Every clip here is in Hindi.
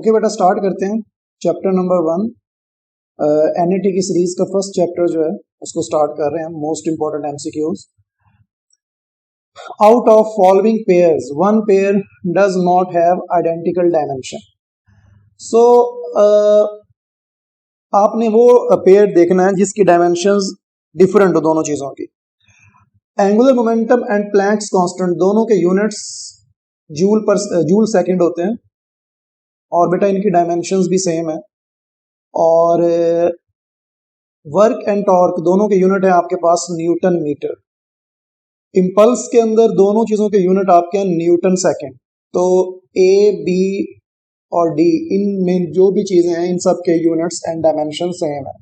ओके बेटा, स्टार्ट करते हैं चैप्टर नंबर 1। एनईटी की सीरीज का फर्स्ट चैप्टर जो है उसको स्टार्ट कर रहे हैं। Most important MCQs. Out of following pairs one pair does not have identical dimension. So आपने वो पेयर देखना है जिसकी डायमेंशंस डिफरेंट हो दोनों चीजों की। Angular momentum and Planck's constant दोनों के यूनिट्स जूल सेकंड होते हैं और बेटा इनकी डायमेंशंस भी सेम है। और वर्क एंड टॉर्क दोनों के यूनिट है आपके पास न्यूटन मीटर। इंपल्स के अंदर दोनों चीजों के यूनिट आपके हैं न्यूटन सेकंड। तो ए बी और डी इनमें जो भी चीजें हैं इन सब के यूनिट्स एंड डायमेंशन सेम है।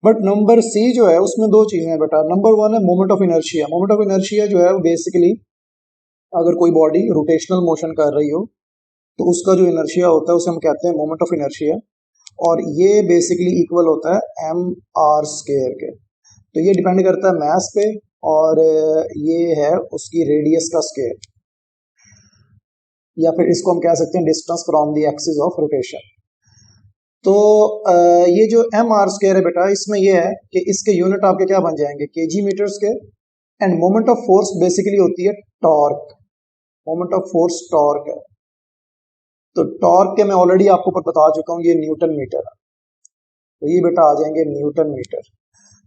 बट नंबर सी जो है उसमें दो चीजें हैं बेटा। नंबर 1 है moment of inertia. Moment of inertia जो है वो बेसिकली अगर कोई बॉडी रोटेशनल मोशन कर रही हो तो उसका जो इनर्शिया होता है उसे हम कहते हैं मोमेंट ऑफ इनर्शिया, और ये बेसिकली इक्वल होता है एम आर स्क्वायर के। तो ये डिपेंड करता है मास पे, और ये है उसकी रेडियस का स्क्वायर, या फिर इसको हम कह सकते हैं distance from the axis of rotation. तो ये जो एम आर स्क्वायर है बेटा, इसमें ये है कि इसके यूनिट आपके क्या बन जाएंगे, KG metre square. And moment of force basically होती है torque. Moment of force torque है। तो टॉर्क के मैं ऑलरेडी आपको बता चुका हूँ, ये न्यूटन मीटर है। तो ये बेटा आ जाएंगे न्यूटन मीटर।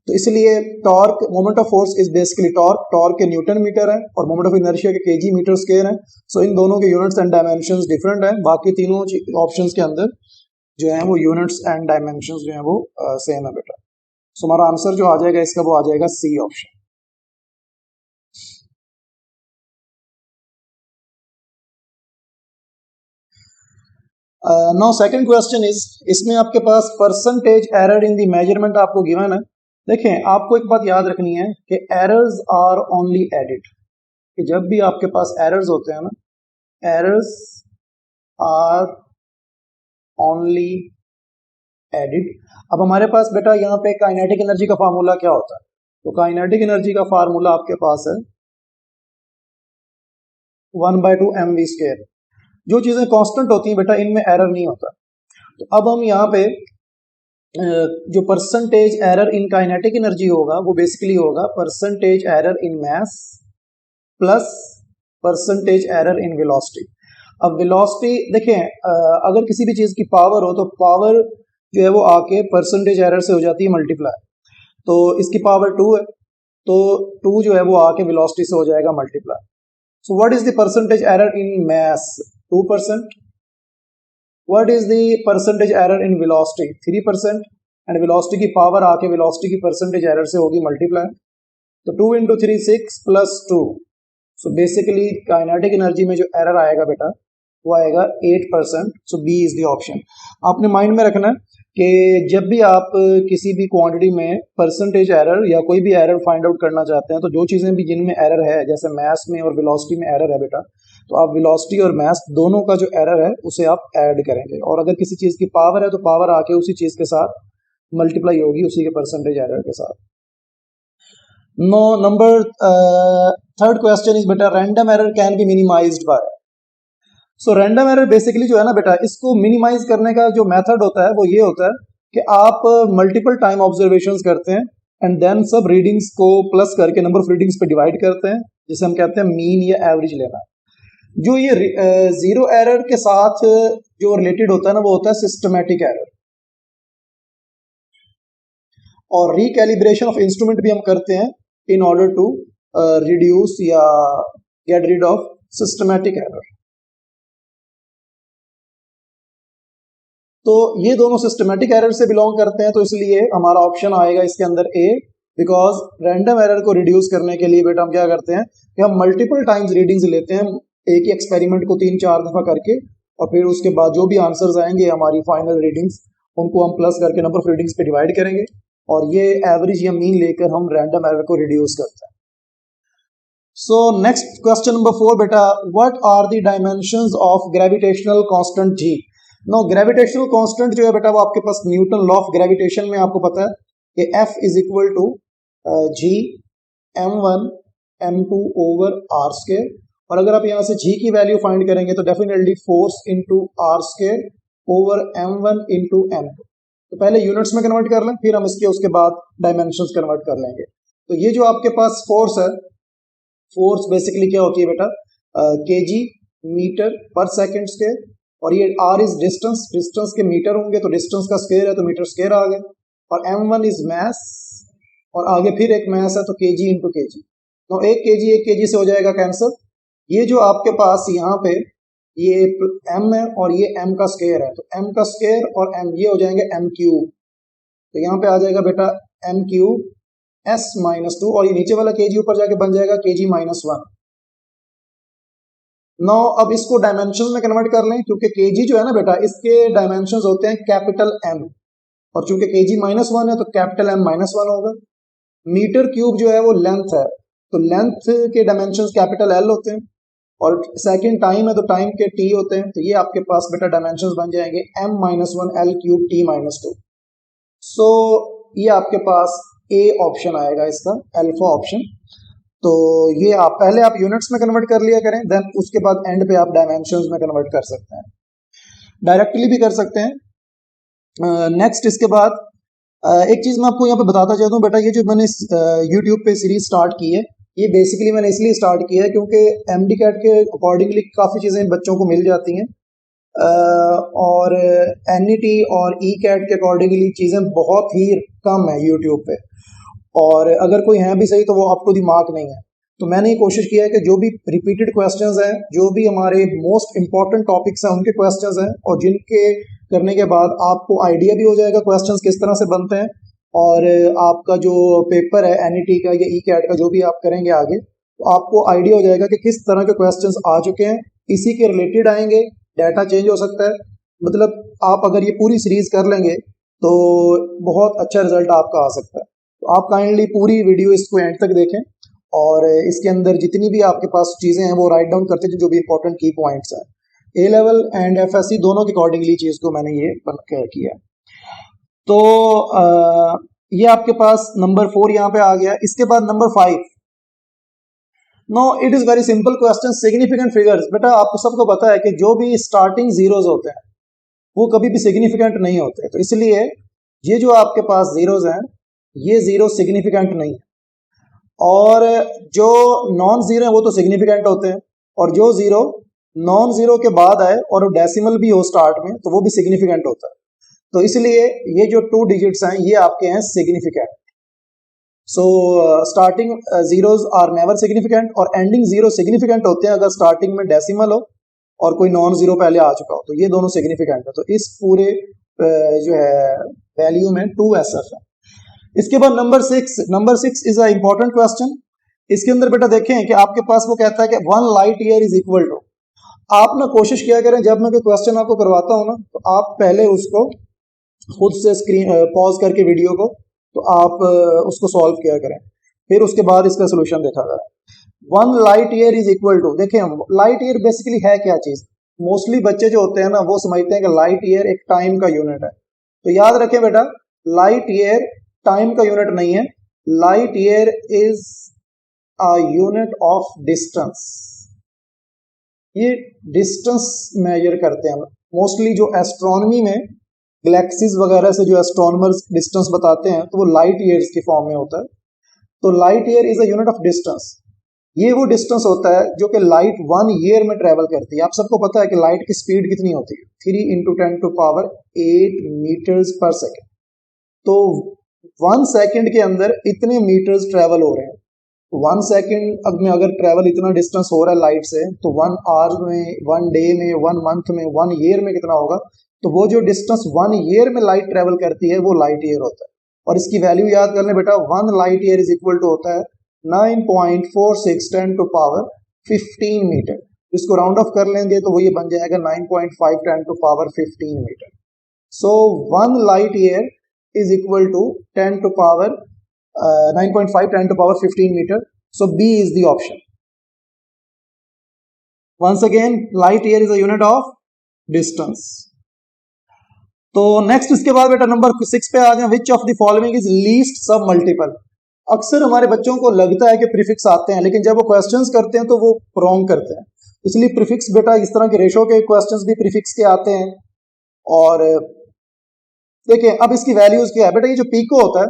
तो इसलिए torque moment of force is basically torque के न्यूटन मीटर है और मोमेंट ऑफ इनर्शिया के केजी मीटर स्क्वायर है। सो इन दोनों के यूनिट्स एंड डायमेंशंस डिफरेंट है। बाकी तीनों ऑप्शंस के अंदर जो है वो यूनिट्स एंड डायमेंशंस जो है वो सेम है बेटा। सो हमारा आंसर जो आ जाएगा इसका वो आ जाएगा C option. Now second question is, इसमें आपके पास percentage error in the measurement आपको गिवन है। देखें, आपको एक बात याद रखनी है कि एरर्स आर ओनली एडिड। कि जब भी आपके पास एरर्स होते हैं ना, एरर्स आर ओनली एडिड। अब हमारे पास बेटा यहाँ पे काइनेटिक एनर्जी का फार्मूला क्या होता है? तो काइनेटिक एनर्जी का फार्मूला आपके पास है 1/2 mv²। जो चीजें कांस्टेंट होती हैं बेटा इनमें एरर नहीं होता। तो अब हम यहाँ पे जो percentage error in kinetic energy होगा वो बेसिकली होगा percentage error in mass plus percentage error in velocity. अब वेलोसिटी देखें, अगर किसी भी चीज की पावर हो तो पावर जो है वो आके परसेंटेज एरर से हो जाती है मल्टीप्लाई। तो इसकी पावर 2 है, तो 2 जो है वो आके वेलोसिटी से हो जाएगा multiply. So what is the percentage error in mass? 2%। What is the percentage error in velocity? 3%। And velocity की पावर आके वेलोसिटी की परसेंटेज एरर से होगी मल्टीप्लाई। तो 2 × 3 6 + 2। सो बेसिकली काइनेटिक एनर्जी में जो एरर आएगा बेटा वो आएगा 8%। सो बी इज द ऑप्शन। आपने माइंड में रखना है कि जब भी आप किसी भी क्वांटिटी में परसेंटेज एरर या कोई भी एरर फाइंड आउट करना चाहते हैं, तो जो चीजें भी जिनमें एरर है, जैसे मास में और वेलोसिटी में एरर है बेटा, तो आप वेलोसिटी और मास दोनों का जो एरर है उसे आप ऐड करेंगे। और अगर किसी चीज की पावर है तो पावर आके उसी चीज के साथ मल्टीप्लाई होगी उसी के परसेंटेज एरर के साथ। No number third question is बेटा, random error can be minimised by. So random error basically जो है ना बेटा, इसको मिनिमाइज करने का जो मेथड होता है वो ये होता है कि आप मल्टीपल टाइम ऑब्जर्वेशंस करते हैं एंड देन सब रीडिंग्स को प्लस करके नंबर ऑफ रीडिंग्स पे डिवाइड करते हैं, जिसे हम कहते हैं मीन या एवरेज लेना। जो ये जीरो एरर के साथ जो रिलेटेड होता है ना वो होता है सिस्टमैटिक एरर। और रिकैलिब्रेशन ऑफ इंस्ट्रूमेंट भी हम करते हैं इन ऑर्डर टू रिड्यूस या get rid of systematic error. तो ये दोनों सिस्टमैटिक एरर से बिलोंग करते हैं, तो इसलिए हमारा ऑप्शन आएगा इसके अंदर ए। बिकॉज रैंडम एरर को रिड्यूस करने के लिए बेटा हम क्या करते हैं कि हम मल्टीपल टाइम्स रीडिंग्स लेते हैं, एक ही एक्सपेरिमेंट को 3-4 दफा करके, और फिर उसके बाद जो भी आंसर्स आएंगे हमारी फाइनल रीडिंग्स उनको हम प्लस करके नंबर ऑफ रीडिंग्स पे डिवाइड करेंगे, और ये एवरेज या मीन लेकर हम रैंडम एरर को रिड्यूस करते हैं। सो नेक्स्ट क्वेश्चन नंबर 4 बेटा, what are the dimensions of gravitational constant G? No, gravitational constant जो है बेटा वो आपके पास न्यूटन लॉ ऑफ ग्रेविटेशन में आपको पता है कि F is equal to G m1 m2 over r square. और अगर आप यहाँ से G की वैल्यू फाइंड करेंगे तो definitely force into r square over m1 into m2। तो पहले यूनिट्स में कन्वर्ट कर लें, फिर हम इसके उसके बाद डायमेंशंस कन्वर्ट कर लेंगे। तो ये जो आपके पास फोर्स है, फोर्स बेसिकली क्या होती है बेटा, केजी मीटर पर सेकंड स्क्वायर, और ये आर इज डिस्टेंस, डिस्टेंस के मीटर होंगे तो डिस्टेंस का स्क्वायर है तो मीटर स्क्वायर आ गए, और m1 इज मैस, और आगे फिर एक मैस है तो केजी इंटू केजी। तो एक केजी से हो जाएगा कैंसिल। ये जो आपके पास यहाँ पे ये m है और ये m का स्क्वायर है, तो m का स्क्वायर और m ये हो जाएंगे m क्यूब, तो यहाँ पे आ जाएगा बेटा m क्यूब s माइनस 2, और ये नीचे वाला केजी ऊपर जाके बन जाएगा केजी माइनस 1। नो अब इसको डायमेंशन में कन्वर्ट कर लें, क्योंकि केजी जो है ना बेटा इसके डायमेंशन होते हैं कैपिटल M, और चूंकि केजी माइनस 1 है तो कैपिटल M माइनस 1 होगा। मीटर क्यूब जो है वो लेंथ है, तो लेंथ के डायमेंशन कैपिटल L होते हैं, और सेकंड टाइम है तो टाइम के T होते हैं, तो ये आपके पास बेटा डायमेंशन बन जाएंगे M minus 1 L cube T minus 2। सो ये आपके पास A ऑप्शन आएगा इसका, अल्फा ऑप्शन। तो ये आप पहले आप यूनिट्स में कन्वर्ट कर लिया करें, देन उसके बाद एंड पे आप डायमेंशंस में कन्वर्ट कर सकते हैं, डायरेक्टली भी कर सकते हैं। नेक्स्ट इसके बाद एक चीज मैं आपको यहाँ पे बताता चाहता हूँ बेटा, ये जो मैंने यूट्यूब पे सीरीज स्टार्ट की है, ये बेसिकली मैंने इसलिए स्टार्ट किया है क्योंकि एमडी कैट के अकॉर्डिंगली काफ़ी चीज़ें बच्चों को मिल जाती हैं, और एनईटी और ई कैट के अकॉर्डिंगली चीज़ें बहुत ही कम है यूट्यूब पे, और अगर कोई है भी सही तो वो आपको दिमाग नहीं है। तो मैंने ये कोशिश किया है कि जो भी रिपीटेड क्वेश्चंस हैं, जो भी हमारे मोस्ट इंपॉर्टेंट टॉपिक्स हैं उनके क्वेश्चंस हैं, और जिनके करने के बाद आपको आइडिया भी हो जाएगा क्वेश्चंस किस तरह से बनते हैं, और आपका जो पेपर है एनईटी का या ई कैट का जो भी आप करेंगे आगे, तो आपको आइडिया हो जाएगा कि किस तरह के क्वेश्चंस आ चुके हैं, इसी के रिलेटेड आएंगे, डाटा चेंज हो सकता है। मतलब आप अगर ये पूरी सीरीज कर लेंगे तो बहुत अच्छा रिजल्ट आपका आ सकता है। तो आप काइंडली पूरी वीडियो इसको एंड तक देखें, और इसके अंदर जितनी भी आपके पास चीज़ें हैं वो राइट डाउन करते थे, जो भी इंपॉर्टेंट की पॉइंट्स हैं, ए लेवल एंड एफएससी दोनों के अकॉर्डिंगली चीज़ को मैंने ये किया। तो ये आपके पास नंबर 4 यहाँ पे आ गया। इसके बाद number 5, no it is very simple question, significant figures. बेटा आपको सबको पता है कि जो भी स्टार्टिंग जीरोज होते हैं वो कभी भी सिग्निफिकेंट नहीं होते, तो इसलिए ये जो आपके पास जीरोज हैं ये जीरो सिग्निफिकेंट नहीं है, और जो नॉन जीरो है वो तो सिग्निफिकेंट होते हैं, और जो जीरो नॉन जीरो के बाद आए और डेसिमल भी हो स्टार्ट में तो वो भी सिग्निफिकेंट होता है। तो इसलिए ये जो 2 डिजिट्स हैं ये आपके हैं significant. So starting zeros are never significant, और एंडिंग जीरो सिग्निफिकेंट होते हैं अगर स्टार्टिंग में डेसिमल हो और कोई नॉन जीरो पहले आ चुका हो, तो ये दोनों सिग्निफिकेंट है। तो इस पूरे जो है वैल्यू में 2SF है। इसके बाद number 6 is a important question. इसके अंदर बेटा देखें कि आपके पास वो कहता है कि 1 light year is equal to, आप ना कोशिश किया करें जब मैं कोई क्वेश्चन आपको करवाता हूँ ना, तो आप पहले उसको खुद से स्क्रीन पॉज करके वीडियो को, तो आप उसको सॉल्व किया करें, फिर उसके बाद इसका सोल्यूशन देखा करें। 1 light year is equal to, देखें हम लाइट ईयर बेसिकली है क्या चीज, मोस्टली बच्चे जो होते हैं ना वो समझते हैं कि लाइट ईयर एक टाइम का यूनिट है। तो याद रखें बेटा, लाइट ईयर टाइम का यूनिट नहीं है, light year is a unit of distance. ये डिस्टेंस मेजर करते हैं मोस्टली, जो एस्ट्रोनॉमी में गैलेक्सीज वगैरह से जो एस्ट्रोनॉमर्स डिस्टेंस बताते हैं तो वो लाइट ईयर्स की फॉर्म में होता है। तो light year is a unit of distance, ये वो डिस्टेंस होता है जो कि लाइट 1 ईयर में ट्रेवल करती है। आप सबको पता है कि लाइट की स्पीड कितनी होती है, 3 × 10⁸ मीटर्स पर सेकेंड। तो 1 सेकेंड के अंदर इतने मीटर्स ट्रेवल हो रहे हैं। 1 सेकेंड में अगर ट्रेवल इतना डिस्टेंस हो रहा है लाइट से, तो 1 आवर में, 1 डे में, 1 मंथ में, 1 ईयर में कितना होगा। तो वो जो डिस्टेंस 1 ईयर में लाइट ट्रेवल करती है वो लाइट ईयर होता है, और इसकी वैल्यू याद कर लें बेटा, 1 light year is equal to होता है 9.46 10⁻15 मीटर। इसको राउंड ऑफ कर लेंगे तो वो ये बन जाएगा 9.5 10⁻15 metre. So 1 light year is equal to 9.5 10⁻15 metre. So B is the option. Once again, light year is a unit of distance. तो नेक्स्ट इसके बाद बेटा नंबर 6 पे आ जाए, विच of the following is least सब मल्टीपल। अक्सर हमारे बच्चों को लगता है कि प्रीफिक्स आते हैं, लेकिन जब वो क्वेश्चंस करते हैं तो वो रॉन्ग करते हैं। इसलिए प्रीफिक्स बेटा इस तरह के रेशो के क्वेश्चंस भी प्रीफिक्स के आते हैं, और देखिए अब इसकी वैल्यूज क्या है बेटा, ये जो पीको होता है,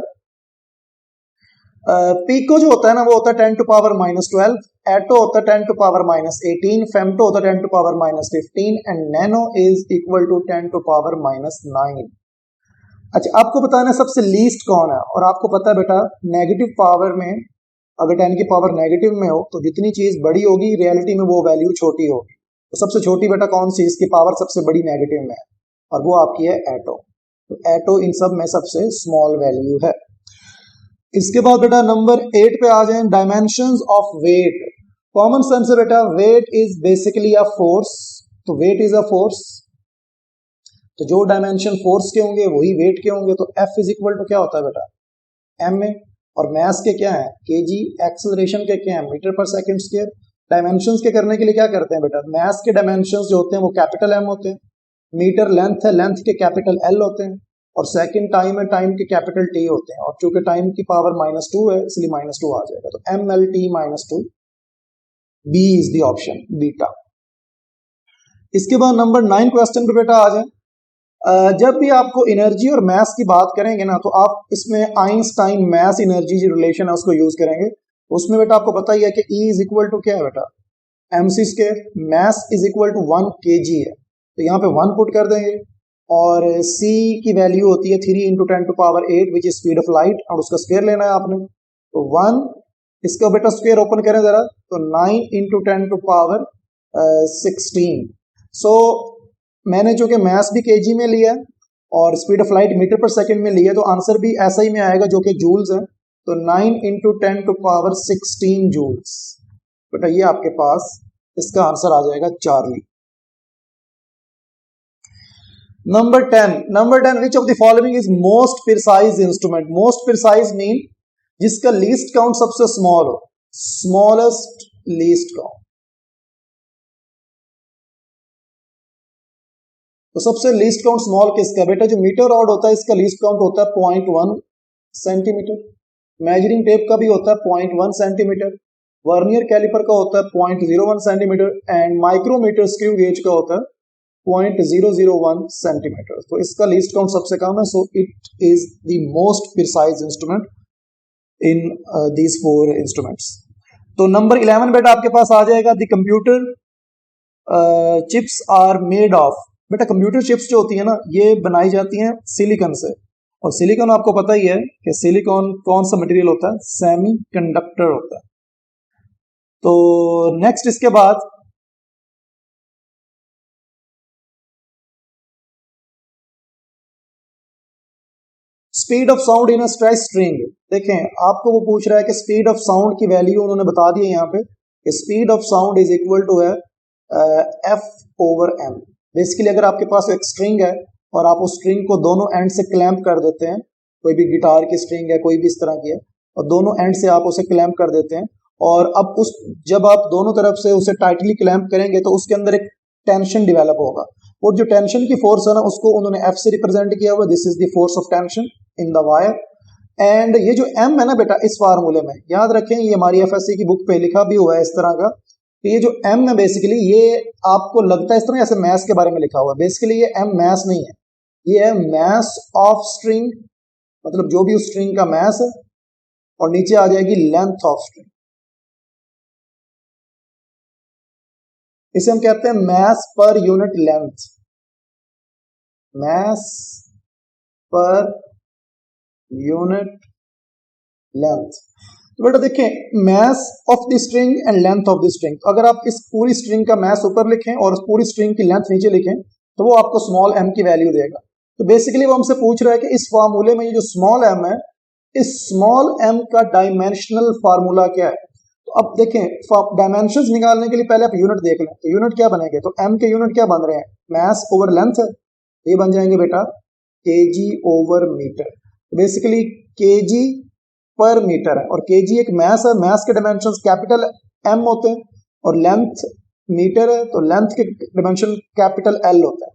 पीको जो होता है ना वो होता है 10 टू पावर -12, एटो होता है 10 टू पावर -18, फेम्टो होता है 10 to power -15 and nano is equal to 10 to power -9। अच्छा आपको पता है ना सबसे लीस्ट कौन है, और आपको पता है बेटा नेगेटिव पावर में अगर 10 की पावर नेगेटिव में हो तो जितनी चीज बड़ी होगी रियलिटी में वो वैल्यू छोटी होगी। तो सबसे छोटी बेटा कौन सी, इसकी पावर सबसे बड़ी नेगेटिव में है और वो आपकी है एटो। तो एटो इन सब में सबसे स्मॉल वैल्यू है। इसके बाद बेटा नंबर 8 पे आ जाए, dimensions of weight. Common sense है बेटा, weight is basically a force, तो वेट इज अ फोर्स, तो जो डायमेंशन फोर्स के होंगे वही वेट के होंगे। तो F इज इक्वल टू क्या होता है बेटा, एम ए, और मास के क्या है केजी, एक्सेलरेशन के क्या है मीटर पर सेकंड स्क्वायर। डायमेंशंस के करने के लिए क्या करते हैं बेटा, मास के डायमेंशंस जो होते हैं वो कैपिटल एम होते हैं, मीटर लेंथ है, लेंथ के कैपिटल एल होते हैं, और सेकंड टाइम है, टाइम के कैपिटल टी होते हैं, और चूंकि टाइम की पावर -2 है इसलिए -2 आ जाएगा। तो MLT -2, B is the option, beta. इसके बाद नंबर 9 क्वेश्चन पे बेटा आ जाए, जब भी आपको एनर्जी और मास की बात करेंगे ना तो आप इसमें आइंस्टाइन मास एनर्जी जो रिलेशन है उसको यूज करेंगे। उसमें बेटा आपको पता ही है कि E इज इक्वल टू क्या है बेटा, mc square, mass is equal to 1 kg है, तो यहाँ पे 1 पुट कर देंगे, और c की वैल्यू होती है 3 into 10 to power 8 which is speed of light, और उसका स्क्वायर लेना है आपने। तो 1, इसका बेटा स्क्वायर ओपन करें जरा, तो 9 इंटू 10 टू पावर 16। सो मैंने जो कि मास भी केजी में लिया है और स्पीड ऑफ लाइट मीटर पर सेकंड में लिया है, तो आंसर भी ऐसा ही में आएगा जो कि जूल्स है। तो 9 इंटू 10 टू पावर 16 जूल्स, बेटा ये आपके पास इसका आंसर आ जाएगा Charlie. Number 10 which of the following is most precise instrument. Most precise mean जिसका लीस्ट काउंट सबसे स्मॉल हो, स्मॉलेस्ट लीस्ट काउंट। तो सबसे लीस्ट काउंट स्मॉल किसका बेटा, जो मीटर रॉड होता है इसका लीस्ट काउंट होता है 0.1 सेंटीमीटर, मेजरिंग टेप का भी होता है 0.1 सेंटीमीटर, वर्नियर कैलिपर का होता है 0.01 centimetre, and micrometer screw gauge का होता है 0.001 सेंटीमीटर। तो इसका लीस्ट काउंट सबसे कम है, so it is the most precise instrument in these 4 instruments. तो नंबर 11 बेटा आपके पास आ जाएगा, the computer chips are made of. बेटा कंप्यूटर चिप्स जो होती है ना ये बनाई जाती हैं सिलिकॉन से, और सिलिकॉन आपको पता ही है कि सिलिकॉन कौन सा मटेरियल होता है, सेमीकंडक्टर होता है। तो नेक्स्ट इसके बाद speed of sound in a stretch string. देखें आपको वो पूछ रहा है कि स्पीड ऑफ साउंड की वैल्यू उन्होंने बता दी है यहाँ पे, speed of sound is equal to है F/m। बेसिकली अगर आपके पास एक स्ट्रिंग है और आप उस स्ट्रिंग को दोनों एंड से क्लैंप कर देते हैं, कोई भी गिटार की स्ट्रिंग है कोई भी इस तरह की है, और दोनों एंड से आप उसे क्लैंप कर देते हैं, और अब उस जब आप दोनों तरफ से उसे टाइटली क्लैंप करेंगे तो उसके अंदर एक टेंशन डेवलप होगा, और जो टेंशन की फोर्स है ना उसको उन्होंने F से रिप्रेजेंट किया हुआ, this is the force of tension in the wire. And ये जो M है ना बेटा इस फार्मूले में याद रखें, ये हमारी FSC की बुक पे लिखा भी हुआ है इस तरह का, तो ये जो M है बेसिकली ये आपको लगता है इस तरह ऐसे मैस के बारे में लिखा हुआ है, बेसिकली ये M मैस नहीं है, ये है मैस ऑफ स्ट्रिंग, मतलब जो भी उस स्ट्रिंग का मैस है, और नीचे आ जाएगी लेंथ ऑफ स्ट्रिंग। इसे हम कहते हैं mass per unit length, mass per unit length. तो बेटा देखें mass of the string and length of the string, तो अगर आप इस पूरी स्ट्रिंग का मैस ऊपर लिखें और उस पूरी स्ट्रिंग की लेंथ नीचे लिखें तो वो आपको स्मॉल m की वैल्यू देगा। तो बेसिकली वो हमसे पूछ रहा है कि इस फार्मूले में ये जो स्मॉल m है, इस स्मॉल m का डायमेंशनल फार्मूला क्या है। तो अब देखें डायमेंशंस निकालने के लिए पहले आप यूनिट देख लें, तो यूनिट क्या बनेंगे, तो m के यूनिट क्या बन रहे हैं, मैस ओवर लेंथ है, ये बन जाएंगे बेटा kg over metre. Basically kg per metre है, और kg एक मैस है, मैस के डायमेंशंस कैपिटल M होते हैं, और लेंथ मीटर है तो लेंथ के डायमेंशन कैपिटल L होता है,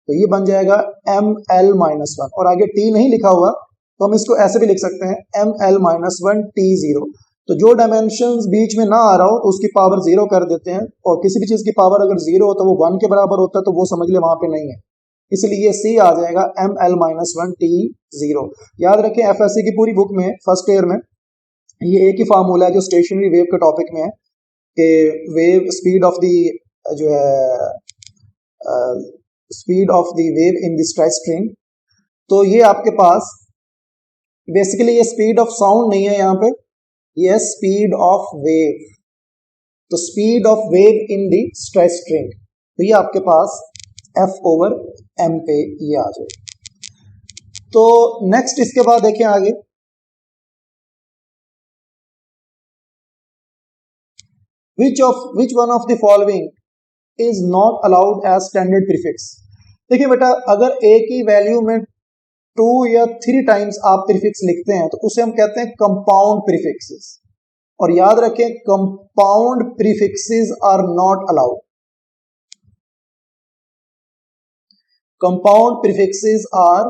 तो ये बन जाएगा ml-1, और आगे t नहीं लिखा हुआ तो हम इसको ऐसे भी लिख सकते हैं ml-1 t0। तो जो डायमेंशंस बीच में ना आ रहा हो तो उसकी पावर 0 कर देते हैं, और किसी भी चीज की पावर अगर 0 हो तो वो 1 के बराबर होता है, तो वो समझ ले वहां पे नहीं है, इसलिए सी आ जाएगा ml-1 t0। याद रखें एफएससी की पूरी बुक में फर्स्ट ईयर में ये एक ही फार्मूला है जो स्टेशनरी वेव के टॉपिक में है कि वेव स्पीड ऑफ द जो है speed of the wave in the stretch string. तो ये आपके पास बेसिकली ये स्पीड ऑफ साउंड नहीं है यहाँ पे, ये स्पीड ऑफ वेव। तो speed of wave in the stretch string, तो ये आपके पास F/m पे ये आ जाए। तो नेक्स्ट इसके बाद देखें आगे, which one of the following is not allowed as standard prefix। देखिए बेटा, अगर एक ही वैल्यू में 2 या 3 टाइम्स आप प्रीफिक्स लिखते हैं तो उसे हम कहते हैं कंपाउंड प्रीफिक्सेस। और याद रखें compound prefixes are not allowed. Compound prefixes are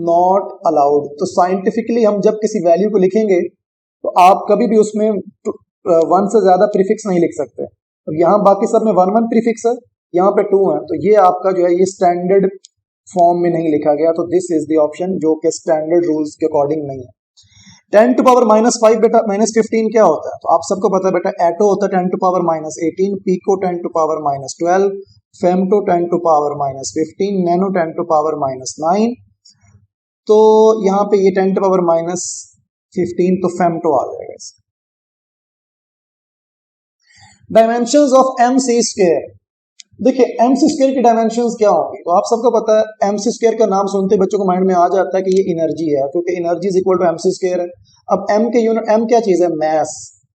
not allowed. तो साइंटिफिकली हम जब किसी वैल्यू को लिखेंगे तो आप कभी भी उसमें 1 से ज्यादा प्रीफिक्स नहीं लिख सकते। तो यहाँ बाकी सब में 1 1 प्रीफिक्स है, यहाँ पे 2 है, तो ये आपका जो है ये स्टैंडर्ड फॉर्म में नहीं लिखा गया। तो दिस इज द ऑप्शन जो कि स्टैंडर्ड रूल्स के अकॉर्डिंग नहीं है। 10⁻⁻5 बेटा -15 क्या होता है? तो आप सबको पता है बेटा, एटो होता है 10⁻18, पिको 10⁻12, फेमटो 10⁻15, नैनो 10⁻9। तो यहाँ पे ये 10⁻15 तो फेमटो आ जाएगा इसका। Dimensions of mc²। देखिए mc² की डायमेंशंस क्या होंगी? तो आप सबको पता है mc² का नाम सुनते ही बच्चों को माइंड में आ जाता है कि ये एनर्जी है, क्योंकि energy is equal to mc² है। अब m के यूनिट, m क्या चीज है? मैस।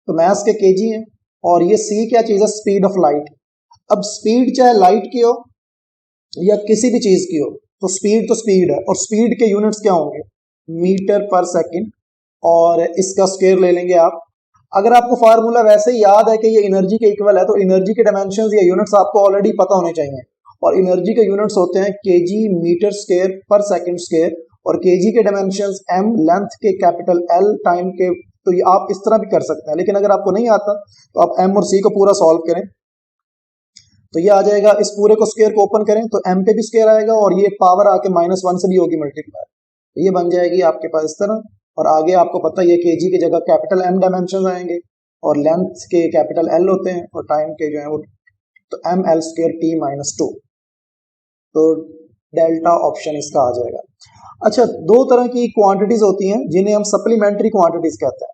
तो मैस के kg है। और ये c क्या चीज है? Speed of light. अब स्पीड चाहे लाइट की हो या किसी भी चीज की हो, तो स्पीड है, और स्पीड के यूनिट्स क्या होंगे? मीटर पर सेकेंड। और इसका स्क्वायर ले लेंगे आप। अगर आपको फार्मूला वैसे ही याद है कि ये एनर्जी के इक्वल है, तो एनर्जी के डायमेंशंस या यूनिट्स आपको ऑलरेडी पता होने चाहिए। और एनर्जी के यूनिट्स होते हैं केजी मीटर स्क्वायर पर सेकंड स्क्वायर, और केजी के डायमेंशंस m, लेंथ के कैपिटल L, टाइम के। तो ये आप इस तरह भी कर सकते हैं, लेकिन अगर आपको नहीं आता तो आप m और c को पूरा सॉल्व करें तो ये आ जाएगा। इस पूरे को स्क्वायर को ओपन करें तो m पे भी स्क्वायर आएगा, और ये पावर आके -1 से भी होगी मल्टीप्लाई, तो ये बन जाएगी आपके पास इस तरह। और आगे आपको पता है ये केजी की जगह कैपिटल M डायमेंशन आएंगे, और लेंथ के कैपिटल L होते हैं, और टाइम के जो है वो तो ml² t-2। तो डेल्टा ऑप्शन इसका आ जाएगा। अच्छा, 2 तरह की क्वांटिटीज होती हैं जिन्हें हम सप्लीमेंट्री क्वांटिटीज कहते हैं।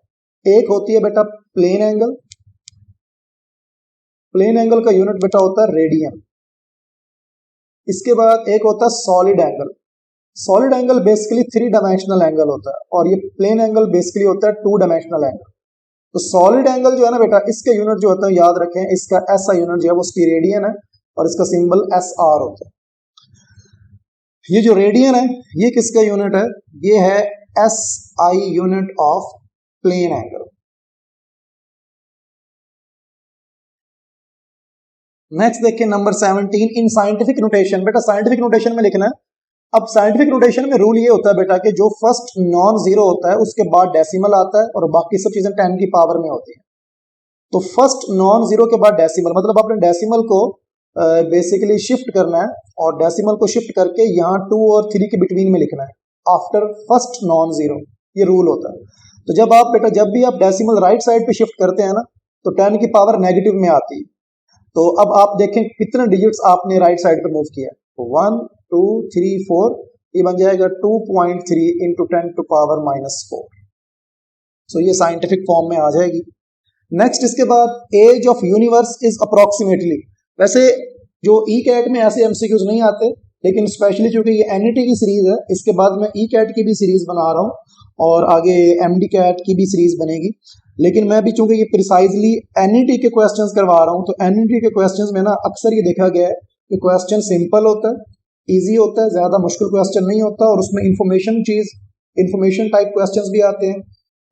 एक होती है बेटा प्लेन एंगल। प्लेन एंगल का यूनिट बेटा होता है रेडियन। इसके बाद एक होता है solid angle. Solid angle basically 3 dimensional angle होता है, और ये प्लेन एंगल बेसिकली होता है 2 डायमेंशनल एंगल। तो सॉलिड एंगल जो है ना बेटा, इसके यूनिट जो होता है याद रखें, इसका SI यूनिट जो है वो उसकी रेडियन है, और इसका सिंबल SR होता है। ये जो रेडियन है ये किसका यूनिट है? ये है SI unit of plane angle. Next देखिए नंबर 17 इन साइंटिफिक नोटेशन। बेटा साइंटिफिक नोटेशन में लिखना है। अब साइंटिफिक नोटेशन में रूल ये होता है बेटा कि जो फर्स्ट नॉन जीरो होता है उसके बाद डेसिमल आता है, और बाकी सब चीजें 10 की पावर में होती है। तो फर्स्ट नॉन जीरो के बाद डेसिमल, मतलब आपने डेसिमल को बेसिकली शिफ्ट करना है, और डेसिमल को शिफ्ट करके यहाँ 2 और 3 के बिटवीन में लिखना है आफ्टर फर्स्ट नॉन जीरो। ये रूल होता है। तो जब आप बेटा जब भी आप डेसिमल राइट साइड पे शिफ्ट करते हैं ना, तो 10 की पावर नेगेटिव में आती है। तो अब आप देखें कितने डिजिट्स आपने राइट साइड पे मूव किया। 1 2 3 4, ये बन जाएगा 2.3 इंटू 10⁻⁻4। सो ये साइंटिफिक फॉर्म में आ जाएगी। नेक्स्ट इसके बाद age of universe is approximately. वैसे जो ई कैट में ऐसे एमसीक्यूज नहीं आते, लेकिन स्पेशली चूंकि ये एनईटी की सीरीज है, इसके बाद मैं ई कैट की भी सीरीज बना रहा हूँ, और आगे एमडी कैट की भी सीरीज बनेगी। लेकिन मैं भी चूंकि ये प्रिसाइजली एनईटी के क्वेश्चंस करवा रहा हूँ, तो एनईटी के क्वेश्चंस में ना अक्सर ये देखा गया है कि क्वेश्चन सिंपल होता है, इजी होता है, ज्यादा मुश्किल क्वेश्चन नहीं होता, और उसमें इंफॉर्मेशन टाइप क्वेश्चंस भी आते हैं,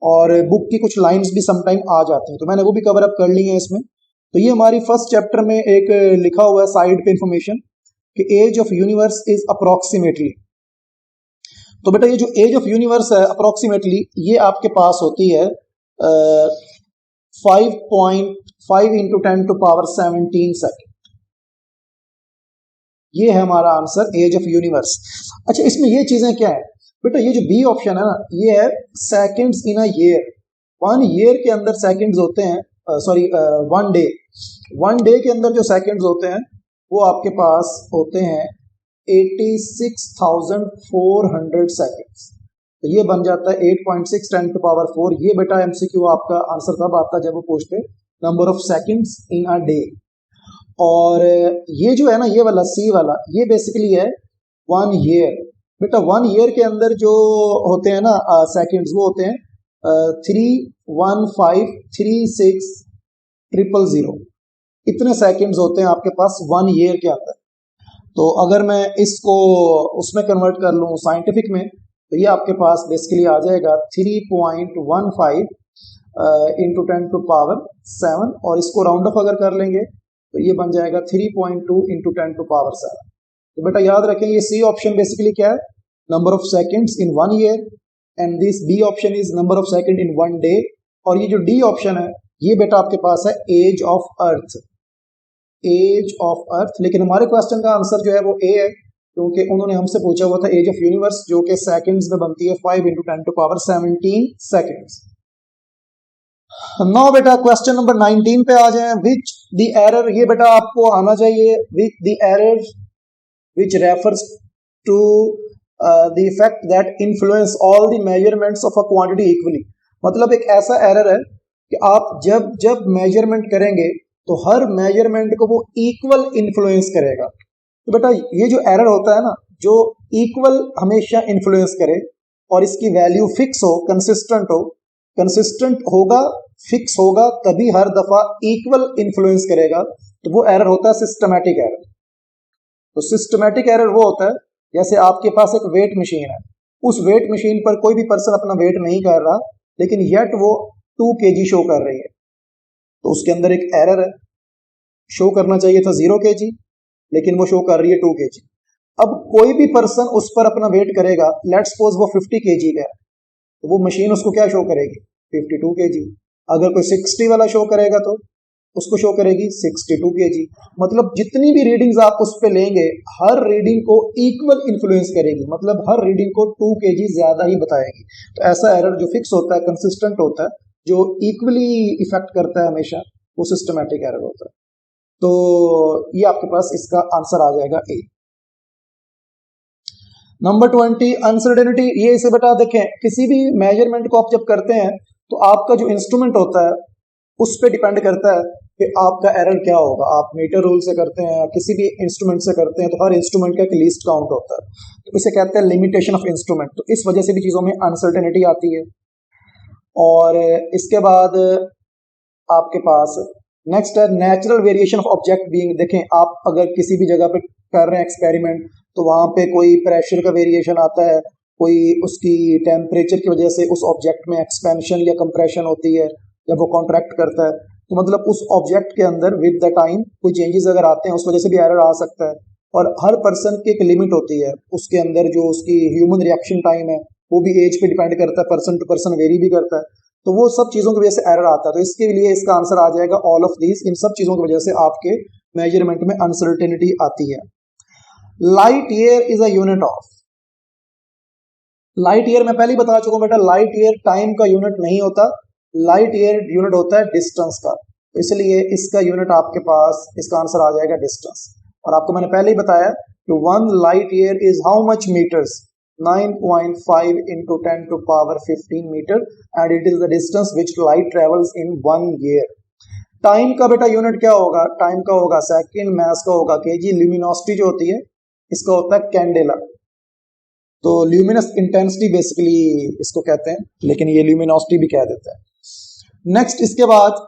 और बुक की कुछ लाइंस भी समटाइम आ जाती हैं, तो मैंने वो भी कवर अप कर ली है इसमें। तो ये हमारी फर्स्ट चैप्टर में एक लिखा हुआ है साइड पे इंफॉर्मेशन कि age of universe is approximately. तो बेटा ये जो एज ऑफ यूनिवर्स है अप्रोक्सीमेटली, ये आपके पास होती है 5.5 इंटू 10⁻17 सेकेंड। ये है हमारा आंसर, एज ऑफ यूनिवर्स। अच्छा, इसमें ये चीजें क्या है बेटा, ये जो बी ऑप्शन है ना, ये है seconds in a year. 1 year के अंदर सेकंड्स होते हैं, सॉरी 1 डे के अंदर जो सेकंड्स होते हैं वो आपके पास होते हैं 86,400 सेकंड्स। तो ये बन जाता है 8.6 10⁴। ये बेटा एमसीक्यू आपका आंसर तब आता है जब वो पूछते number of seconds in a day. और ये जो है ना, ये वाला सी वाला, ये बेसिकली है 1 ईयर। बेटा 1 ईयर के अंदर जो होते हैं ना सेकंड्स, वो होते हैं 3153600। इतने सेकंड्स होते हैं आपके पास 1 ईयर के अंदर। तो अगर मैं इसको उसमें कन्वर्ट कर लूँ साइंटिफिक में, तो ये आपके पास बेसिकली आ जाएगा 3.15 इंटू 10⁻7, और इसको राउंड ऑफ अगर कर लेंगे तो ये बन जाएगा 3.2 इंटू 10⁻7। तो बेटा याद रखें, ये सी ऑप्शन बेसिकली क्या है, number of seconds in 1 year, and this B option is number of second in 1 day. और ये जो डी ऑप्शन है, ये बेटा आपके पास है age of earth, age of earth. लेकिन हमारे क्वेश्चन का आंसर जो है वो ए है, क्योंकि उन्होंने हमसे पूछा हुआ था एज ऑफ यूनिवर्स, जो कि सेकंड्स में बनती है 5 इंटू 10⁻17 सेकंड्स। नाउ बेटा क्वेश्चन नंबर 19 पे आ जाएं। विच द एरर, ये बेटा आपको आना चाहिए, which the error which refers to the effect that influence all the measurements of a quantity equally. मतलब एक ऐसा एरर है कि आप जब जब मेजरमेंट करेंगे तो हर मेजरमेंट को वो इक्वल इन्फ्लुएंस करेगा। तो बेटा ये जो एरर होता है ना, जो इक्वल हमेशा इन्फ्लुएंस करे और इसकी वैल्यू फिक्स हो, कंसिस्टेंट हो, कंसिस्टेंट होगा, फिक्स होगा, तभी हर दफा इक्वल इन्फ्लुएंस करेगा, तो वो एरर होता है सिस्टमैटिक एरर। तो सिस्टमैटिक एरर वो होता है जैसे आपके पास एक वेट मशीन है, उस वेट मशीन पर कोई भी पर्सन अपना वेट नहीं कर रहा, लेकिन येट वो 2 kg शो कर रही है, तो उसके अंदर एक एरर है। शो करना चाहिए था 0 kg, लेकिन वो शो कर रही है 2 kg। अब कोई भी पर्सन उस पर अपना वेट करेगा, लेट्स सपोज वो 50 kg का है, तो वो मशीन उसको क्या शो करेगी, 52 kg। अगर कोई 60 वाला शो करेगा तो उसको शो करेगी 62 kg। मतलब जितनी भी रीडिंग्स आप उस पे लेंगे, हर रीडिंग को इक्वल इन्फ्लुएंस करेगी, मतलब हर रीडिंग को 2 kg ज्यादा ही बताएगी। तो ऐसा एरर जो फिक्स होता है, कंसिस्टेंट होता है, जो इक्वली इफेक्ट करता है हमेशा, वो सिस्टमैटिक एरर होता है। तो ये आपके पास इसका आंसर आ जाएगा ए। Number 20 uncertainty. ये इसे बेटा देखें, किसी भी मेजरमेंट को आप जब करते हैं तो आपका जो इंस्ट्रूमेंट होता है उस पर डिपेंड करता है कि आपका एरर क्या होगा। आप मीटर रूल से करते हैं, किसी भी इंस्ट्रूमेंट से करते हैं, तो हर इंस्ट्रूमेंट का एक लीस्ट काउंट होता है, तो इसे कहते हैं लिमिटेशन ऑफ इंस्ट्रूमेंट। तो इस वजह से भी चीज़ों में अनसर्टेनिटी आती है। और इसके बाद आपके पास नेक्स्ट है natural variation of object being. देखें, आप अगर किसी भी जगह पे कर रहे हैं एक्सपेरिमेंट, तो वहाँ पे कोई प्रेशर का वेरिएशन आता है, कोई उसकी टेम्परेचर की वजह से उस ऑब्जेक्ट में एक्सपेंशन या कंप्रेशन होती है जब वो कॉन्ट्रैक्ट करता है। तो मतलब उस ऑब्जेक्ट के अंदर विद द टाइम कोई चेंजेस अगर आते हैं, उस वजह से भी एरर आ सकता है। और हर पर्सन की एक लिमिट होती है, उसके अंदर जो उसकी ह्यूमन रिएक्शन टाइम है वो भी एज पे डिपेंड करता है, पर्सन टू पर्सन वेरी भी करता है। तो वो सब चीज़ों की वजह से एरर आता है। तो इसके लिए इसका आंसर आ जाएगा ऑल ऑफ दीज। इन सब चीज़ों की वजह से आपके मेजरमेंट में अनसर्टेनिटी आती है। Light year is a unit of. Light year मैं पहले ही बता चुका हूं बेटा, लाइट ईयर टाइम का यूनिट नहीं होता, लाइट ईयर यूनिट होता है डिस्टेंस का। तो इसलिए इसका यूनिट आपके पास, इसका आंसर आ जाएगा डिस्टेंस। और आपको मैंने पहले ही बताया कि 1 light year is how much metres, 9.5 into 10⁻15 metre, and it is the distance which light travels in 1 year. Time का बेटा यूनिट क्या होगा, टाइम का होगा सेकंड, मास का होगा केजी, ल्यूमिनोसिटी जो होती है इसका होता है कैंडेला। तो ल्यूमिनस इंटेंसिटी बेसिकली इसको कहते हैं, लेकिन ये ल्यूमिनोसिटी भी कह देता है। नेक्स्ट इसके बाद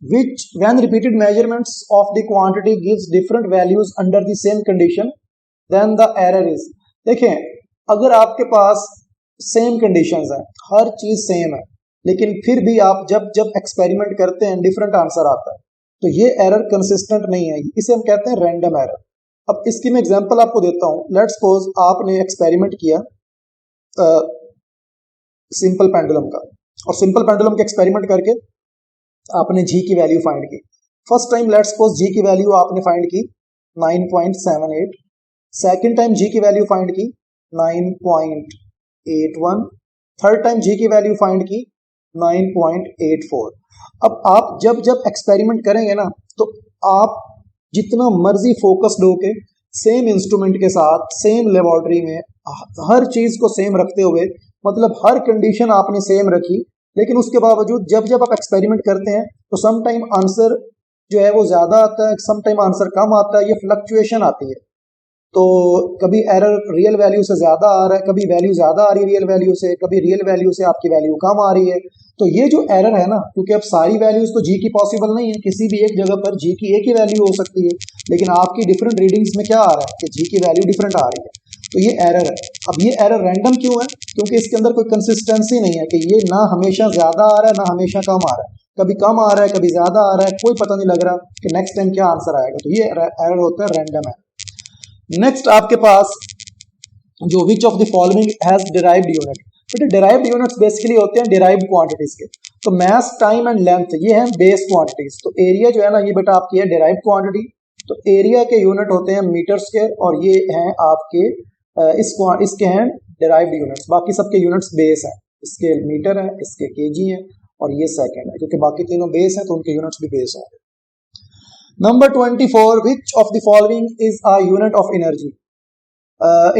which when repeated measurements of the quantity gives different values under the same condition then the error is। देखें, अगर आपके पास सेम कंडीशंस हैं, हर चीज सेम है, लेकिन फिर भी आप जब जब एक्सपेरिमेंट करते हैं डिफरेंट आंसर आता है, तो ये एरर कंसिस्टेंट नहीं है, इसे हम कहते हैं रैंडम एरर। अब इसकी मैं एग्जांपल आपको देता हूं। लेट्स सपोज आपने एक्सपेरिमेंट किया सिंपल पेंडुलम का, और सिंपल पेंडुलम के एक्सपेरिमेंट करके आपने जी की वैल्यू फाइंड की। फर्स्ट टाइम लेट्स सपोज जी की वैल्यू आपने फाइंड की 9.78, सेकेंड टाइम जी की वैल्यू फाइंड की 9.81, थर्ड टाइम जी की वैल्यू फाइंड की 9.84। अब आप जब जब एक्सपेरिमेंट करेंगे ना, तो आप जितना मर्जी फोकस्ड होके सेम इंस्ट्रूमेंट के साथ सेम लेबोरेटरी में हर चीज को सेम रखते हुए, मतलब हर कंडीशन आपने सेम रखी, लेकिन उसके बावजूद जब जब आप एक्सपेरिमेंट करते हैं तो सम टाइम आंसर जो है वो ज्यादा आता है, सम टाइम आंसर कम आता है, ये फ्लक्चुएशन आती है। तो कभी एरर रियल वैल्यू से ज्यादा आ रहा है, कभी वैल्यू ज्यादा आ रही है रियल वैल्यू से, कभी रियल वैल्यू से आपकी वैल्यू कम आ रही है। तो ये जो एरर है ना, क्योंकि अब सारी वैल्यूज तो जी की पॉसिबल नहीं है, किसी भी एक जगह पर जी की एक ही वैल्यू हो सकती है, लेकिन आपकी डिफरेंट रीडिंग्स में क्या आ रहा है कि जी की वैल्यू डिफरेंट आ रही है, तो ये एरर है। अब ये एरर रैंडम क्यों है? क्योंकि इसके अंदर कोई कंसिस्टेंसी नहीं है कि ये ना हमेशा ज्यादा आ रहा है ना हमेशा कम आ रहा है, कभी कम आ रहा है कभी ज्यादा आ रहा है, कोई पता नहीं लग रहा कि नेक्स्ट टाइम क्या आंसर आएगा। तो ये एरर होता है रैंडम है। नेक्स्ट आपके पास जो विच of the following has derived unit. बेटे डिराइव्ड यूनिट्स बेसिकली होते हैं डिराइव्ड क्वांटिटीज के। तो मास, टाइम एंड लेंथ ये हैं बेस क्वांटिटीज। तो एरिया जो है ना, ये बेटा आपकी है डिराइव्ड क्वांटिटी। तो एरिया के यूनिट होते हैं मीटर स्क्वायर, और ये हैं आपके इसके हैं डिराइव्ड यूनिट्स। बाकी सबके यूनिट्स बेस हैं, इसके मीटर है, इसके केजी है, और ये सेकंड है, क्योंकि बाकी तीनों बेस हैं तो उनके यूनिट्स भी बेस होंगे। Number 24, which of the following is a unit of energy.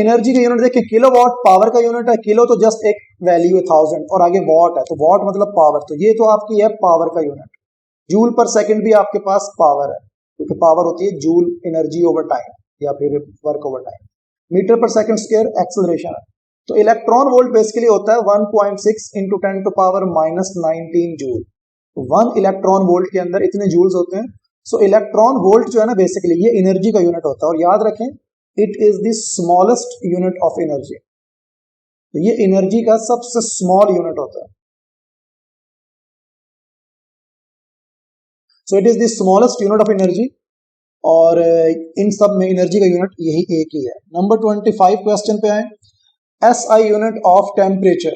Energy का यूनिट देखिए, किलोवाट पावर का यूनिट है। किलो तो जस्ट एक वैल्यू है 1000, और आगे वॉट है, तो वॉट मतलब पावर, तो ये तो आपकी है पावर का यूनिट। जूल पर सेकंड भी आपके पास पावर है, क्योंकि पावर होती है जूल एनर्जी ओवर टाइम या फिर वर्क ओवर टाइम। मीटर पर सेकंड स्क्वायर एक्सेलरेशन है। तो इलेक्ट्रॉन वोल्ट बेसिकली होता है 1.6 इंटू 10 टू पावर -19 जूल। तो 1 इलेक्ट्रॉन वोल्ट के अंदर इतने जूल्स होते हैं। सो इलेक्ट्रॉन वोल्ट जो है ना, बेसिकली ये एनर्जी का यूनिट होता है, और याद रखें it is the smallest unit of energy. तो ये एनर्जी का सबसे स्मॉल यूनिट होता है। So it is the smallest unit of energy, और इन सब में एनर्जी का यूनिट यही एक ही है। नंबर 25 क्वेश्चन पे आए, एसआई यूनिट ऑफ टेम्परेचर।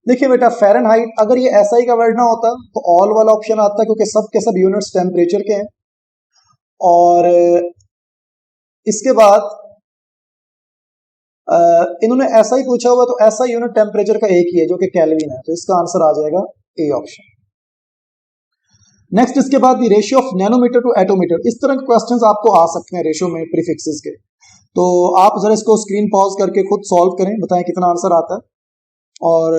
देखिए बेटा, फ़ारेनहाइट, अगर ये एसआई का वर्ड ना होता तो ऑल वाला ऑप्शन आता, क्योंकि सब के सब यूनिट्स टेम्परेचर के हैं। और इसके बाद इन्होंने ऐसा ही पूछा हुआ, तो ऐसा यूनिट टेम्परेचर का एक ही है जो कि केल्विन है, तो इसका आंसर आ जाएगा ए ऑप्शन। नेक्स्ट इसके बाद रेशियो ऑफ नैनोमीटर टू एटोमीटर। इस तरह के क्वेश्चंस आपको आ सकते हैं रेशियो में प्रीफिक्सेस के। तो आप जरा इसको स्क्रीन पॉज करके खुद सॉल्व करें, बताएं कितना आंसर आता है, और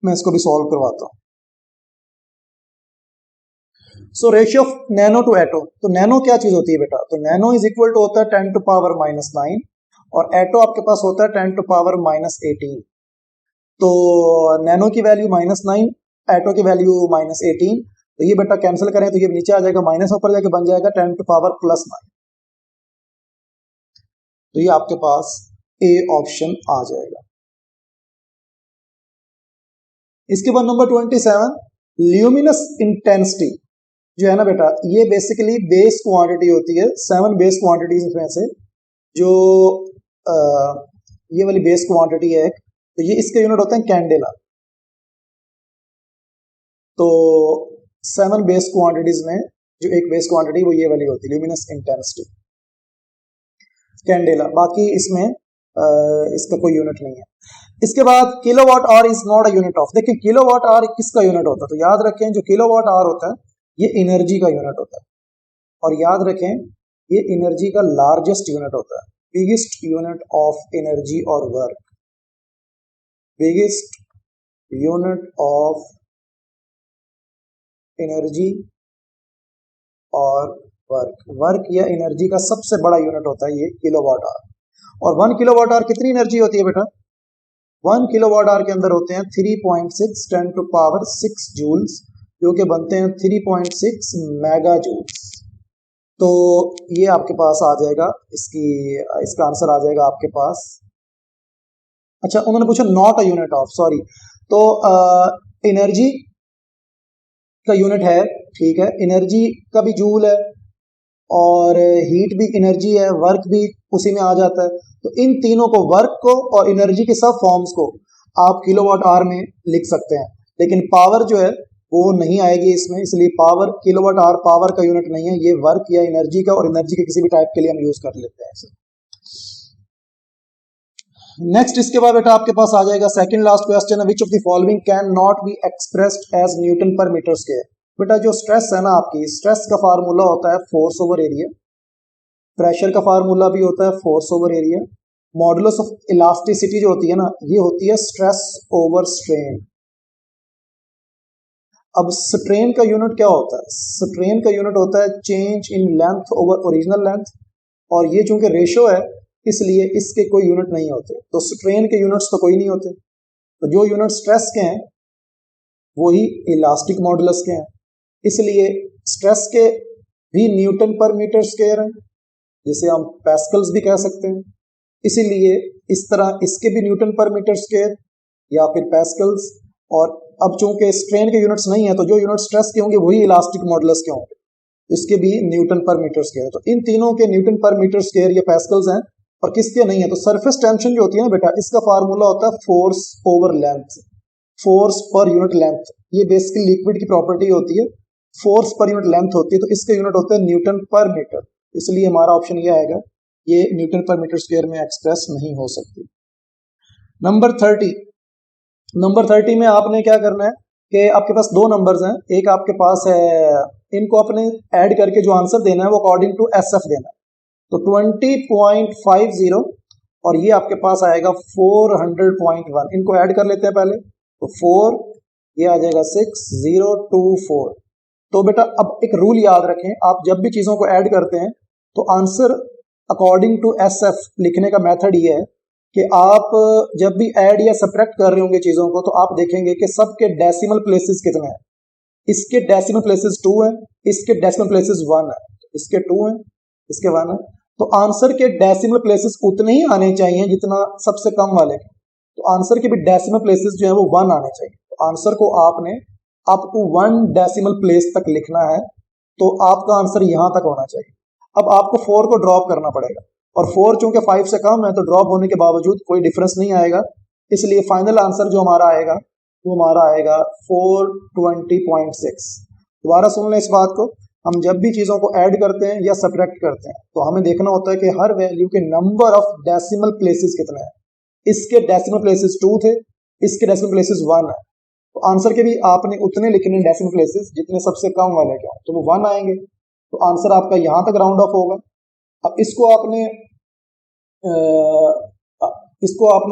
मैं इसको भी सॉल्व करवाता हूं। So ratio of nano to atto. तो नैनो क्या चीज होती है बेटा? तो नैनो इज इक्वल टू होता है 10 टू पावर -9, और एटो आपके पास होता है 10 टू पावर -18। तो नैनो की वैल्यू -9, एटो की वैल्यू -18। तो ये बेटा कैंसिल करें तो ये नीचे आ जाएगा, माइनस ऊपर जाके बन जाएगा 10 टू पावर +9। तो ये आपके पास ए ऑप्शन आ जाएगा। इसके बाद नंबर 27, ल्यूमिनस इंटेंसिटी जो है ना बेटा, ये बेसिकली बेस क्वांटिटी होती है। 7 बेस क्वांटिटीज में से जो ये वाली बेस क्वांटिटी है, तो ये इसके यूनिट होते हैं कैंडेला। तो 7 बेस क्वांटिटीज में जो एक बेस क्वांटिटी वो ये वाली होती है, ल्यूमिनस इंटेंसिटी, कैंडेला। बाकी इसमें इसका कोई यूनिट नहीं है। इसके बाद kilowatt hour is not a unit of. देखिए किलोवाट आवर किसका यूनिट होता है? तो याद रखें जो किलोवाट आवर होता है ये एनर्जी का यूनिट होता है, और याद रखें ये एनर्जी का लार्जेस्ट यूनिट होता है, बिगेस्ट यूनिट ऑफ एनर्जी और work, biggest unit of energy और वर्क या एनर्जी का सबसे बड़ा यूनिट होता है ये किलोवाट आवर। और 1 किलोवाट आवर कितनी एनर्जी होती है बेटा? 1 किलोवाट आवर के अंदर होते हैं 3.6 10 टू पावर 6 जूल्स, जो कि बनते हैं 3.6 मेगा जूल्स। तो ये आपके पास आ जाएगा, इसका आंसर आ जाएगा आपके पास। अच्छा, उन्होंने पूछा not a unit of, sorry. तो एनर्जी का यूनिट है, ठीक है, एनर्जी का भी जूल है, और हीट भी एनर्जी है, वर्क भी उसी में आ जाता है। तो इन तीनों को, वर्क को और एनर्जी के सब फॉर्म्स को आप किलोवाट आवर में लिख सकते हैं, लेकिन पावर जो है वो नहीं आएगी इसमें, इसलिए पावर किलोवाट आवर पावर का यूनिट नहीं है, ये वर्क या एनर्जी का, और एनर्जी के किसी भी टाइप के लिए हम यूज कर लेते हैं इसे। नेक्स्ट इसके बाद बेटा आपके पास आ जाएगा सेकंड लास्ट क्वेश्चन है, which of the following can not be expressed as newton per metre square. बेटा जो स्ट्रेस है ना आपकी, स्ट्रेस का फार्मूला होता है फोर्स ओवर एरिया, प्रेशर का फार्मूला भी होता है force over area, modulus of elasticity जो होती है ना, ये होती है स्ट्रेस ओवर स्ट्रेन। अब स्ट्रेन का यूनिट क्या होता है? स्ट्रेन का यूनिट होता है change in length over original length, और ये चूंकि रेशो है इसलिए इसके कोई यूनिट नहीं होते, तो स्ट्रेन के यूनिट्स तो कोई नहीं होते। तो जो यूनिट स्ट्रेस के हैं वही इलास्टिक मॉडुलस के हैं, इसलिए स्ट्रेस के भी न्यूटन पर मीटर स्क्वायर हैं, जिसे हम पैस्कल्स भी कह सकते हैं। इसीलिए इस तरह इसके भी न्यूटन पर मीटर स्क्वायर या फिर पैस्कल्स। और अब चूंकि स्ट्रेन के यूनिट्स नहीं है तो जो यूनिट स्ट्रेस के होंगे वही इलास्टिक मॉडुलस के होंगे, इसके भी न्यूटन पर मीटर स्क्वायर। तो इन तीनों के न्यूटन पर मीटर स्क्वायर या पैस्कल्स हैं, और किसके नहीं है? तो सरफेस टेंशन जो होती है ना बेटा, इसका फार्मूला होता है फोर्स ओवर लेंथ, फोर्स पर यूनिट लेंथ। ये बेसिकली लिक्विड की प्रॉपर्टी होती है, फोर्स पर यूनिट लेंथ होती है, तो इसका यूनिट होता है न्यूटन पर मीटर, इसलिए हमारा ऑप्शन ये आएगा, ये न्यूटन पर मीटर स्क्वायर में एक्सप्रेस नहीं हो सकती। नंबर 30 में आपने क्या करना है कि आपके पास दो नंबर्स हैं, एक आपके पास है, इनको आपने ऐड करके जो आंसर देना है वो अकॉर्डिंग टू SF देना है। तो 20.50 और ये आपके पास आएगा 400.1, इनको ऐड कर लेते हैं पहले। तो 4 ये आ जाएगा 6024। तो बेटा अब एक रूल याद रखें, आप जब भी चीज़ों को ऐड करते हैं तो आंसर अकॉर्डिंग टू SF लिखने का मेथड ये है कि आप जब भी ऐड या सब्ट्रैक्ट कर रहे होंगे चीज़ों को, तो आप देखेंगे कि सबके डेसिमल प्लेसेस कितने हैं। इसके डेसिमल प्लेसेस 2 हैं, इसके डेसिमल प्लेसेस 1 है, इसके 2 हैं, इसके 1 है। तो आंसर के डेसिमल प्लेसेस उतने ही आने चाहिए जितना सबसे कम वाले के। तो आंसर के भी डेसिमल प्लेसेस जो है वो 1 आने चाहिए। तो आंसर को आपने अप टू 1 डेसिमल प्लेस तक लिखना है, तो आपका आंसर यहां तक होना चाहिए। अब आपको 4 को ड्रॉप करना पड़ेगा, और 4 चूंकि 5 से कम है तो ड्रॉप होने के बावजूद कोई डिफरेंस नहीं आएगा, इसलिए फाइनल आंसर जो हमारा आएगा वो हमारा आएगा 420.6। दोबारा सुन लें इस बात को, हम जब भी चीज़ों को ऐड करते हैं या सब्ट्रैक्ट करते हैं तो हमें देखना होता है कि हर वैल्यू के नंबर ऑफ डेसिमल प्लेसेस कितने हैं। इसके डेसिमल प्लेसेस 2 थे, इसके डेसिमल प्लेसेस 1 है, तो आंसर के भी आपने उतने लिखने डेसिमल प्लेसेस जितने सबसे कम वाले के हों, तो वो 1 आएंगे। तो आंसर आपका यहां तक राउंड ऑफ होगा। अब इसको आपने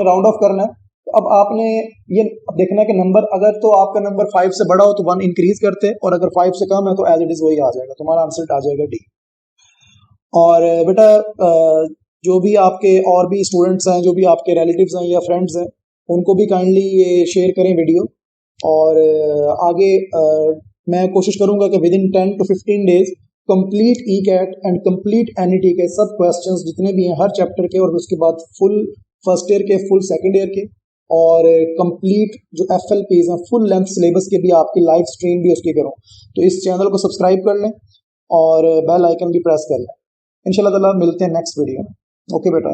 राउंड ऑफ करना है, तो अब आपने ये देखना है कि नंबर अगर तो आपका नंबर 5 से बड़ा हो तो 1 इंक्रीज करते हैं, और अगर 5 से कम है तो एज इट इज वही आ जाएगा, तुम्हारा आंसर आ जाएगा डी। और बेटा जो भी आपके और भी स्टूडेंट्स हैं, जो भी आपके रिलेटिव्स हैं या फ्रेंड्स हैं, उनको भी काइंडली ये शेयर करें वीडियो। और आगे मैं कोशिश करूंगा कि with in 10 to 15 days complete ECAT and complete NET के सब क्वेश्चंस जितने भी हैं हर चैप्टर के, और उसके बाद फुल फर्स्ट ईयर के, फुल सेकंड ईयर के, और कंप्लीट जो FLPs हैं फुल लेंथ सिलेबस के भी आपकी लाइव स्ट्रीम भी उसकी करूँ। तो इस चैनल को सब्सक्राइब कर लें और बेल आइकन भी प्रेस कर लें। इंशाल्लाह ताला मिलते हैं नेक्स्ट वीडियो में। ओके बेटा।